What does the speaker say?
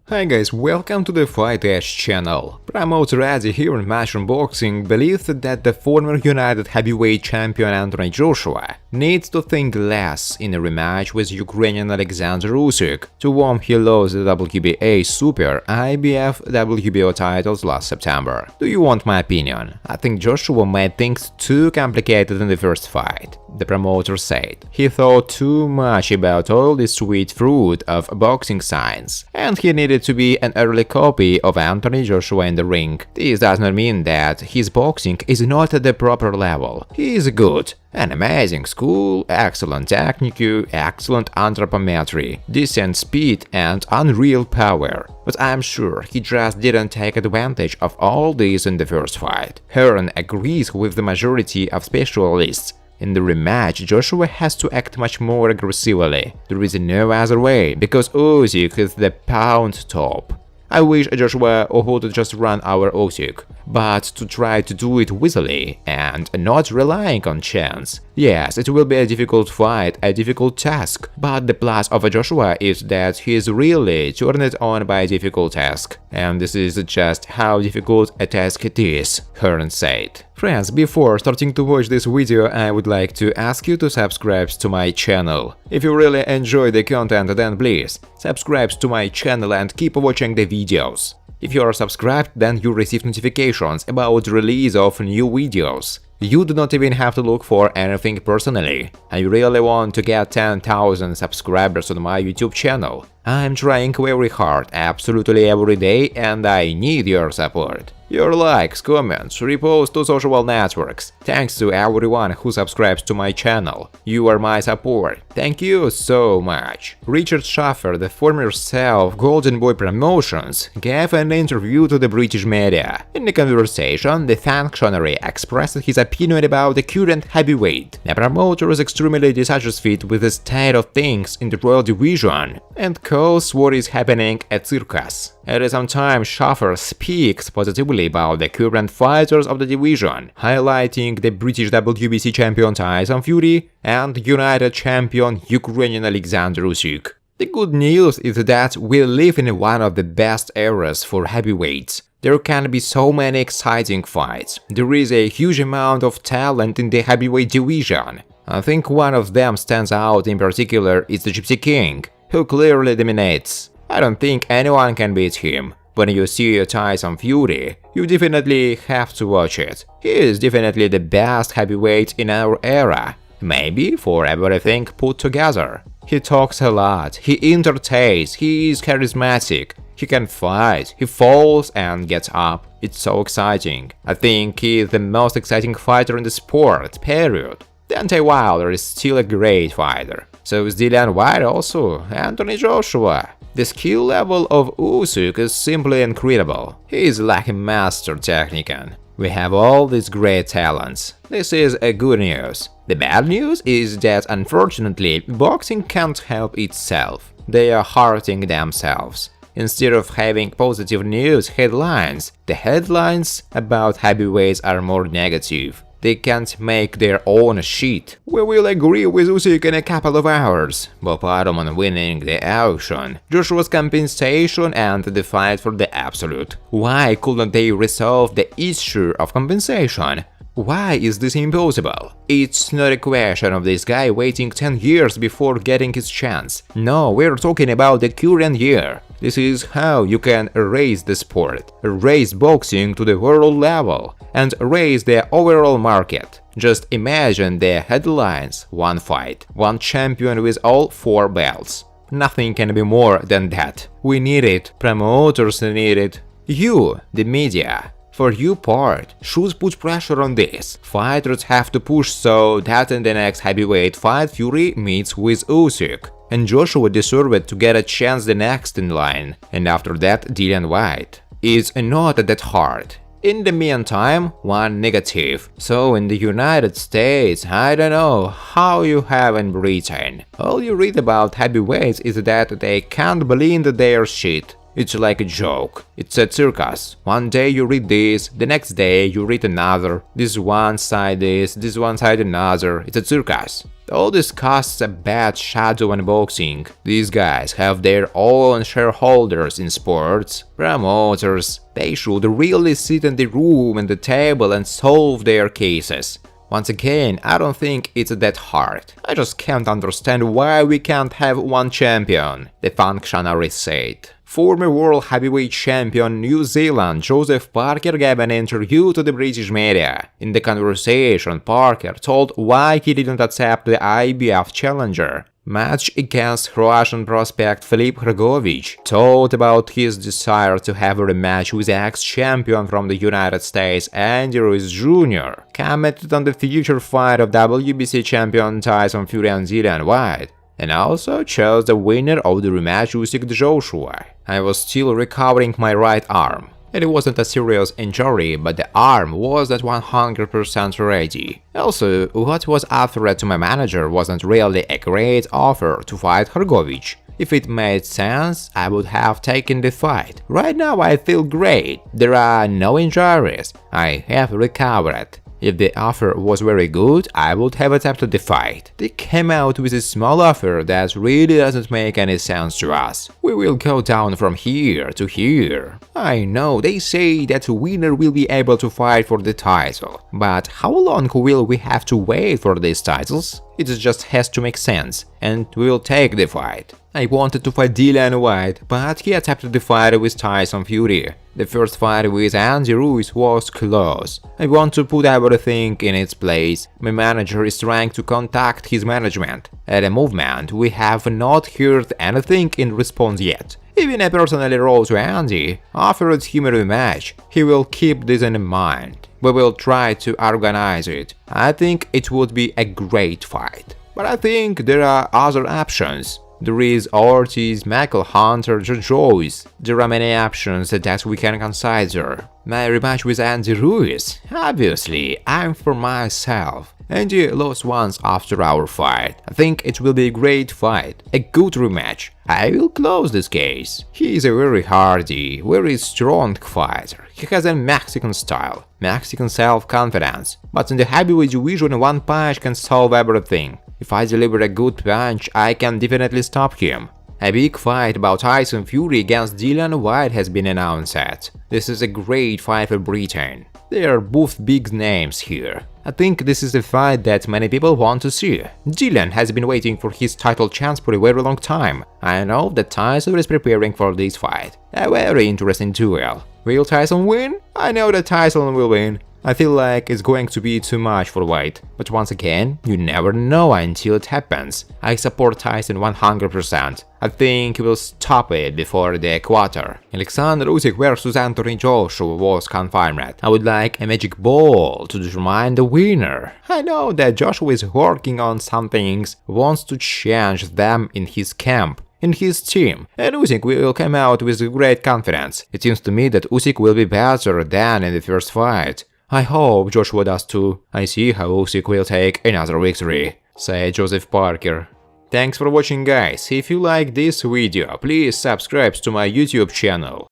Hi guys, welcome to the Fight Edge channel. Promoter Eddie Hearn in Matchroom Boxing believes that the former United heavyweight champion Anthony Joshua needs to think less in a rematch with Ukrainian Alexander Usyk, to whom he lost the WBA Super, IBF, WBO titles last September. Do you want my opinion? I think Joshua made things too complicated in the first fight, the promoter said. He thought too much about all the sweet fruit of boxing science, and he needed to be an early copy of Anthony Joshua in the ring. This does not mean that his boxing is not at the proper level. He is good. An amazing school, excellent technique, excellent anthropometry, decent speed and unreal power. But I'm sure he just didn't take advantage of all this in the first fight. Hearn agrees with the majority of specialists. In the rematch, Joshua has to act much more aggressively. There is no other way, because Usyk is the pound top. I wish Joshua would just run our Usyk, but to try to do it easily and not relying on chance. Yes, it will be a difficult fight, a difficult task, but the plus of Joshua is that he is really turned on by a difficult task, and this is just how difficult a task it is, Hearn said. Friends, before starting to watch this video, I would like to ask you to subscribe to my channel. If you really enjoy the content, then please subscribe to my channel and keep watching the videos. If you are subscribed, then you receive notifications about the release of new videos. You do not even have to look for anything personally. I really want to get 10,000 subscribers on my YouTube channel. I'm trying very hard, absolutely every day, and I need your support. Your likes, comments, reposts to social networks. Thanks to everyone who subscribes to my channel. You are my support. Thank you so much. Richard Schaffer, the former CEO of Golden Boy Promotions, gave an interview to the British media. In the conversation, the functionary expressed his opinion about the current heavyweight. The promoter is extremely dissatisfied with the state of things in the Royal Division and calls what is happening a circus. At the same time, Schaffer speaks positively about the current fighters of the division, highlighting the British WBC champion Tyson Fury and United champion Ukrainian Alexander Usyk. The good news is that we live in one of the best eras for heavyweights. There can be so many exciting fights. There is a huge amount of talent in the heavyweight division. I think one of them stands out in particular is the Gypsy King, who clearly dominates. I don't think anyone can beat him. When you see Tyson Fury, you definitely have to watch it. He is definitely the best heavyweight in our era, maybe for everything put together. He talks a lot, he entertains, he is charismatic, he can fight, he falls and gets up. It's so exciting. I think he is the most exciting fighter in the sport, period. Deontay Wilder is still a great fighter. So is Dillian Whyte also, Anthony Joshua. The skill level of Usyk is simply incredible. He is like a master technician. We have all these great talents. This is a good news. The bad news is that unfortunately boxing can't help itself. They are hurting themselves. Instead of having positive news headlines, the headlines about heavyweights are more negative. They can't make their own shit. We will agree with Usyk in a couple of hours. Bob Arum winning the auction, Joshua's compensation and the fight for the absolute. Why couldn't they resolve the issue of compensation? Why is this impossible? It's not a question of this guy waiting 10 years before getting his chance. No, we're talking about the current year. This is how you can raise the sport, raise boxing to the world level, and raise the overall market. Just imagine the headlines: one fight, one champion with all 4 belts. Nothing can be more than that. We need it, promoters need it. You, the media, for your part, should put pressure on this. Fighters have to push so that in the next heavyweight fight Fury meets with Usyk. And Joshua deserved to get a chance the next in line, and after that Dillian Whyte. It's not that hard. In the meantime, one negative. So in the United States, I don't know how you have in Britain. All you read about heavyweights is that they can't blend their shit. It's like a joke. It's a circus. One day you read this, the next day you read another. This one side this one side another. It's a circus. All this casts a bad shadow on boxing. These guys have their own shareholders in sports, promoters. They should really sit in the room and the table and solve their cases. Once again, I don't think it's that hard. I just can't understand why we can't have one champion, the functionary said. Former world heavyweight champion New Zealand Joseph Parker gave an interview to the British media. In the conversation, Parker told why he didn't accept the IBF challenger match against Croatian prospect Filip Hrgovic, told about his desire to have a rematch with ex-champion from the United States Andy Ruiz Jr., commented on the future fight of WBC champion Tyson Fury and Dillian Whyte, and also chose the winner of the rematch Usyk Joshua. I was still recovering my right arm. It wasn't a serious injury, but the arm was at 100% ready. Also, what was a threat to my manager wasn't really a great offer to fight Hrgovic. If it made sense, I would have taken the fight. Right now I feel great. There are no injuries. I have recovered. If the offer was very good, I would have accepted the fight. They came out with a small offer that really doesn't make any sense to us. We will go down from here to here. I know they say that the winner will be able to fight for the title, but how long will we have to wait for these titles? It just has to make sense, and we'll take the fight. I wanted to fight Dillian Whyte, but he accepted the fight with Tyson Fury. The first fight with Andy Ruiz was close. I want to put everything in its place. My manager is trying to contact his management. At the movement, we have not heard anything in response yet. Even I personally wrote to Andy, offered him a rematch. He will keep this in mind. We will try to organize it. I think it would be a great fight. But I think there are other options. There is Ortiz, Michael Hunter, Joyce. There are many options that we can consider. My rematch with Andy Ruiz? Obviously, I'm for myself. Andy lost once after our fight. I think it will be a great fight, a good rematch. I will close this case. He is a very hardy, very strong fighter. He has a Mexican style, Mexican self-confidence. But in the heavyweight division, one punch can solve everything. If I deliver a good punch, I can definitely stop him. A big fight about Tyson Fury against Dillian Whyte has been announced. This is a great fight for Britain. They are both big names here. I think this is a fight that many people want to see. Dillian has been waiting for his title chance for a very long time. I know that Tyson is preparing for this fight. A very interesting duel. Will Tyson win? I know that Tyson will win. I feel like it's going to be too much for Whyte, but once again, you never know until it happens. I support Tyson 100%. I think he will stop it before the quarter. Alexander Usyk vs Anthony Joshua was confirmed. I would like a magic ball to determine the winner. I know that Joshua is working on some things, wants to change them in his camp, in his team, and Usyk will come out with great confidence. It seems to me that Usyk will be better than in the first fight. I hope Joshua does too. I see how Usyk will take another victory, said Joseph Parker. Thanks for watching, guys. If you like this video, please subscribe to my YouTube channel.